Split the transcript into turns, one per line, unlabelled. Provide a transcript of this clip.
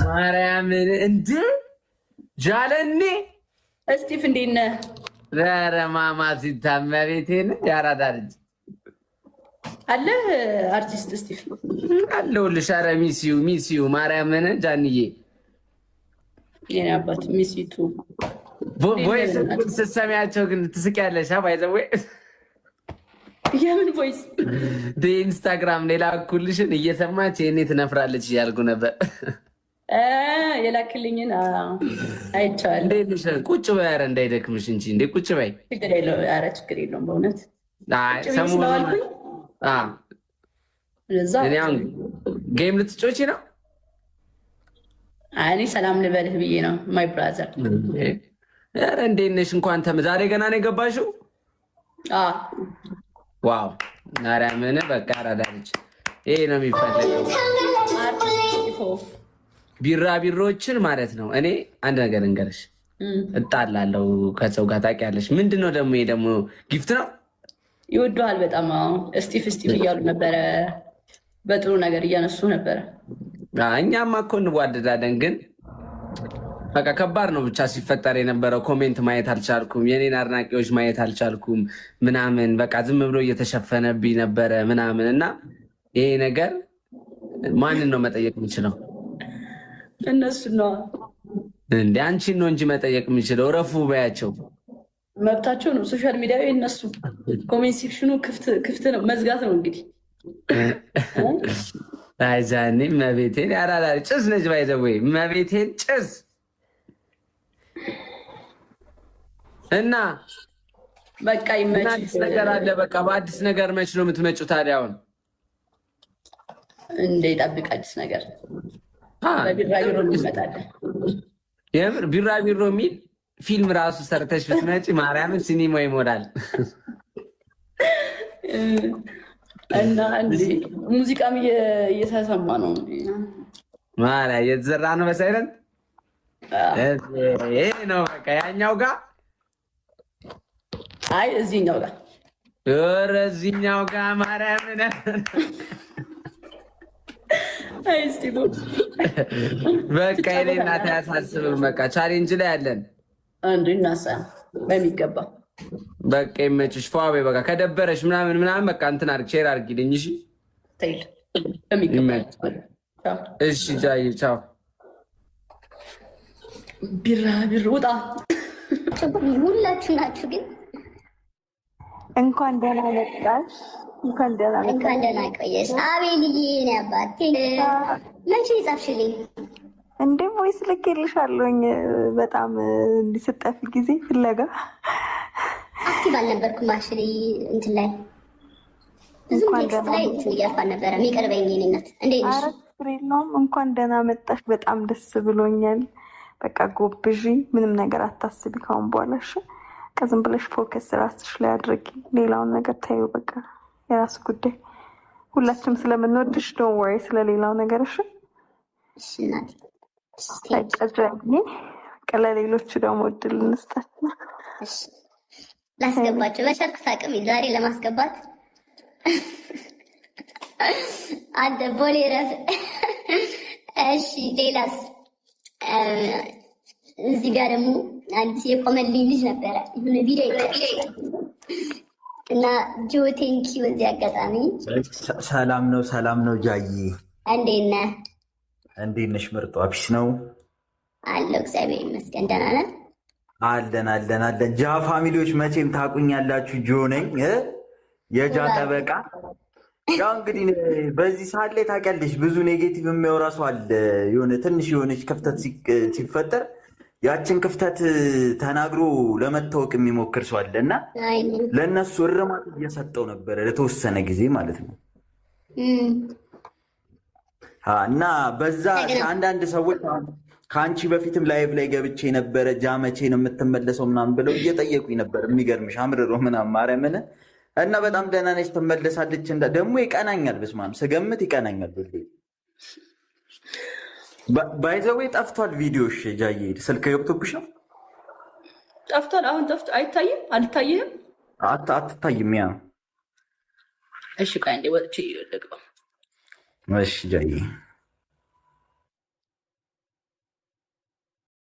ማርያምን እንደ ጃለኔ
እስጢፍ እንዴት ነህ?
ኧረ ማማ ሲታመም ቤቴን ያራዳ ልጅ
አለ አርቲስት እስጢፍ
አለሁልሽ። ኧረ ሚስዩ ማርያምን ጃንዬ
የኔ አባት ሚስዩቱ
ቮይስ ስትሰሚያቸው ግን ትስቂያለሽ። ባይዘዌ
የምን ቮይስ
ኢንስታግራም ሌላ እኩልሽን እየሰማች የኔ ትነፍራለች እያልኩ ነበር።
የላክልኝን አይቼዋለሁ።
ቁጭ በይ ኧረ እንዳይደክምሽ እንጂ እንዴ ቁጭ በይ።
ኧረ ችግር የለውም በእውነት ስለዋልኩኝ።
ጌም ልትጮቺ ነው?
እኔ ሰላም ልበልህ ብዬ ነው። ማይ ብራዘር
ኧረ እንዴት ነሽ? እንኳን ዛሬ ገና ነው የገባሽው? ዋው ማርያምን በቃ አራዳለች። ይሄ ነው የሚፈለገው። ቢራቢሮችን ማለት ነው። እኔ አንድ ነገር እንገርሽ፣ እጣላለሁ ከሰው ጋር ታውቂያለሽ። ምንድን ነው ደግሞ ይሄ ደግሞ ጊፍት ነው።
ይወደዋል በጣም። እስጢፍ እያሉ ነበረ፣ በጥሩ ነገር እያነሱ ነበረ።
እኛማ እኮ እንዋደዳለን፣ ግን በቃ ከባድ ነው ብቻ ሲፈጠር የነበረው። ኮሜንት ማየት አልቻልኩም፣ የኔን አድናቂዎች ማየት አልቻልኩም ምናምን፣ በቃ ዝም ብሎ እየተሸፈነብኝ ነበረ ምናምን። እና ይሄ ነገር ማንን ነው መጠየቅ የምችለው?
እነሱ ነው
እንደ አንቺን ነው እንጂ መጠየቅ የምችለው። ረፉ በያቸው፣
መብታቸው ነው። ሶሻል ሚዲያ የነሱ ኮሜንት ሴክሽኑ ክፍት ነው፣ መዝጋት ነው እንግዲህ።
አይዛኒ መቤቴን ያራዳ ጭስ ነች ባይዘወይ መቤቴን ጭስ እና
በቃ ይመችሽ
ነገር አለ። በቃ በአዲስ ነገር መች ነው የምትመጪው ታዲያ? አሁን
እንደ ይጠብቅ አዲስ ነገር በቢራቢሮ እንመጣለን።
የምር ቢራቢሮ የሚል ፊልም ራሱ ሰርተሽ ብትመጪ ማርያምን ሲኒማ ይሞላል።
እና ሙዚቃም እየተሰማ ነው
ማርያ እየተዘራ ነው በሳይለንት። ይሄ ነው በቃ ያኛው ጋር
አይ እዚህኛው ጋር
እዚህኛው ጋር ማርያምን በቃ የኔ እናት አያሳስብም። በቃ ቻሌንጅ ላይ ያለን
አንዱ እናሳ በሚገባ
በቃ ይመችሽ። ፏቤ በቃ ከደበረሽ ምናምን በቃ እንትን አድርግ ሼር አድርጊልኝ። እሺ
ተይል በሚገባ
እሺ። ጃይ ቻው።
ቢራቢሮ ውጣ።
ሁላችሁ ናችሁ ግን
እንኳን ደህና መጣሽ። እንኳን ደህና
ቆየሽ። አቤልዬ ነው አባቴ። መቼ ጻፍሽልኝ
እንዴ? ቮይስ ልኬልሻለሁኝ። በጣም እንዲስጠፊ ጊዜ ፍለጋ
አክቲቭ አልነበርኩም። አክቹሊ እንትን ላይ ብዙም ቴክስት ላይ እንትን እያልኳት ነበረ የሚቀርበኝ የእኔነት። እንዴት ነሽ?
ፍሬላም እንኳን ደህና መጣሽ። በጣም ደስ ብሎኛል። በቃ ጎብዢ፣ ምንም ነገር አታስቢ ካሁን በኋላ እሺ። ዝም ብለሽ ፎከስ ራስሽ ላይ አድርጊ። ሌላውን ነገር ታዩ በቃ የራስ ጉዳይ። ሁላችንም ስለምንወድሽ ዶንት ወሪ ስለሌላው ነገር እሺ።
እሺ እናት
ታቀጃኝ። ለሌሎቹ ደግሞ እድል እንስጣት።
እሺ ላስገባቸው በቻልኩት አቅም ዛሬ ለማስገባት አንተ ቦሌ ረፍ። እሺ ሌላስ? እዚህ ጋር ደግሞ አንድ የቆመልኝ ልጅ ነበረ የሆነ ቪዲዮ እና ጆ ቴንኪ። በዚህ አጋጣሚ
ሰላም ነው ጃይ፣
እንዴት ነህ?
እንዴት ነሽ? ምርጧ ፒስ ነው
አለው። እግዚአብሔር ይመስገን ደህና ነን።
አለን። ጃ ፋሚሊዎች መቼም ታቁኛላችሁ። ጆ ነኝ የጃ ጠበቃ። ያው እንግዲህ በዚህ ሰዓት ላይ ታውቂያለሽ ብዙ ኔጌቲቭ የሚያወራ ሰው አለ። የሆነ ትንሽ የሆነች ክፍተት ሲፈጠር ያችን ክፍተት ተናግሮ ለመታወቅ የሚሞክር ሰው አለ እና ለእነሱ እርማት እየሰጠው ነበረ ለተወሰነ ጊዜ ማለት ነው። እና በዛ አንዳንድ ሰዎች ከአንቺ በፊትም ላይቭ ላይ ገብቼ ነበረ ጃ መቼ ነው የምትመለሰው ምናምን ብለው እየጠየቁኝ ነበር። የሚገርምሽ አምርሮ ምናምን ማርያምን እና በጣም ደህና ነች ትመለሳለች። ደግሞ ይቀናኛል፣ በስመ አብ ስገምት ይቀናኛል። ባይዘዌ ጠፍቷል ቪዲዮሽ ጃዬ፣ ስልክ ገብቶብሽ ነው?
ጠፍቷል። አሁን ጠፍቶ አይታይም። አልታይህም?
አትታይም። ያ
እሺ፣ ቆይ አንዴ ወጥቼ ልግባ።
እሺ ጃዬ